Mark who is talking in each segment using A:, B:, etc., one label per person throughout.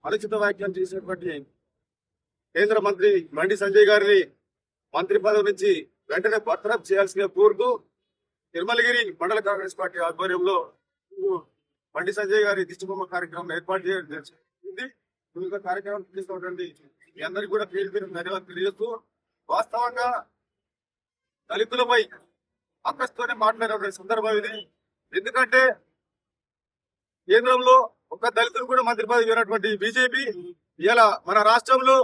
A: అనుచిత వ్యాఖ్యలు చేసినటువంటి కేంద్ర మంత్రి బండి సంజయ్ గారిని మంత్రి పదవి నుంచి వెంటనే బర్తరఫ్ చేయాల్సిన కోరుతూ తిరుమలగిరి మండల కాంగ్రెస్ పార్టీ ఆధ్వర్యంలో బండి సంజయ్ గారి దిష్టిబొమ్మ కార్యక్రమం ఏర్పాటు చేయడం జరిగింది. ఈ కార్యక్రమం తీసుకున్నటువంటి మీ అందరికీ కూడా పేరు పేరు ధన్యవాదాలు తెలియజేస్తూ, వాస్తవంగా దళితులపై అక్కస్తోనే మాట్లాడే సందర్భం ఇది. ఎందుకంటే కేంద్రంలో ఒక దళితులు కూడా మంత్రి పదవి ఇవ్వనటువంటి బీజేపీ ఇలా మన రాష్ట్రంలో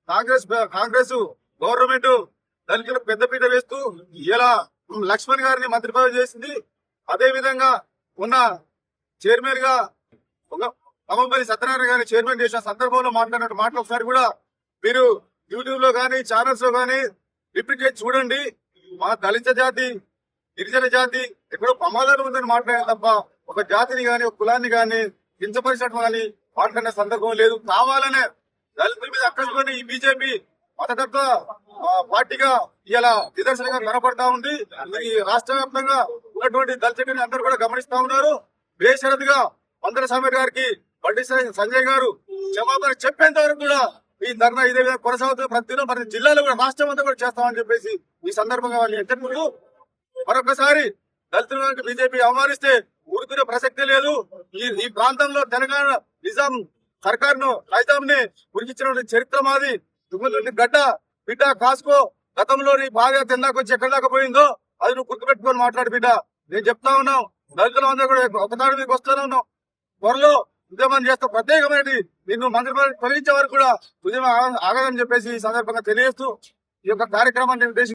A: కాంగ్రెస్ గవర్నమెంట్ దళితులకు పెద్దపీట వేస్తూ ఇలా లక్ష్మణ్ గారిని మంత్రి పదవి చేసింది. అదే విధంగా ఉన్న చైర్మన్ గా అమంపల్లి సత్యనారాయణ గారిని చైర్మన్ చేసిన సందర్భంలో మాట్లాడిన మాటలు ఒకసారి కూడా మీరు యూట్యూబ్ లో గానీ ఛానల్స్ లో గానీ రిపీట్ చేసి చూడండి. మా దళిత జాతి గిరిజన జాతి ఎక్కడో ప్రమాదాలు ఉందని మాట్లాడే తప్ప ఒక జాతిని గాని ఒక కులాన్ని గాని కించపరిచడం కానీ మాట్లాడిన సందర్భం లేదు. కావాలనే దళితుల మీద అక్కడికొని ఈ బీజేపీ మతతత్వ పార్టీగా ఇలా నిదర్శనంగా కనపడతా ఉంది. ఈ రాష్ట్ర వ్యాప్తంగా ఉన్నటువంటి దళితులని అందరూ కూడా గమనిస్తా ఉన్నారు. బేషరతుగా మంత్రి స్వామి గారికి బండి సంజయ్ గారు క్షమాపణ చెప్పేంత వరకు కూడా ఈ ధర్నా ఇదే విధంగా కొనసాగుతుంది. ప్రతి జిల్లాలో కూడా రాష్ట్రం అంతా కూడా చేస్తామని చెప్పేసి ఈ సందర్భంగా వాళ్ళు హెచ్చరిస్తూ, మరొకసారి దళితులకు బీజేపీ అవమానిస్తే ఊరుకునే ప్రసక్తి లేదు. ఈ ప్రాంతంలో తెలంగాణ నిజాం సర్కార్ను నైజాంని ఉరికించిన చరిత్ర మాది. తుమ్మలరెడ్డి గడ్డ బిడ్డ కాసుకో, గతంలో నీ భార్య తిందాకొచ్చి ఎక్కడి దాకా పోయిందో అది నువ్వు గుర్తుపెట్టుకొని మాట్లాడు బిడ్డ. నేను చెప్తా ఉన్నాం, దళితులు అందరూ కూడా ఒకనాడు మీకు వస్తూనే ఉన్నాం. త్వరలో ఉద్యమం చేస్తూ ప్రత్యేకమైన నిన్ను మంత్రి తొలగించే వరకు కూడా ఉద్యమం ఆగదని చెప్పేసి ఈ సందర్భంగా తెలియజేస్తూ ఈ యొక్క కార్యక్రమాన్ని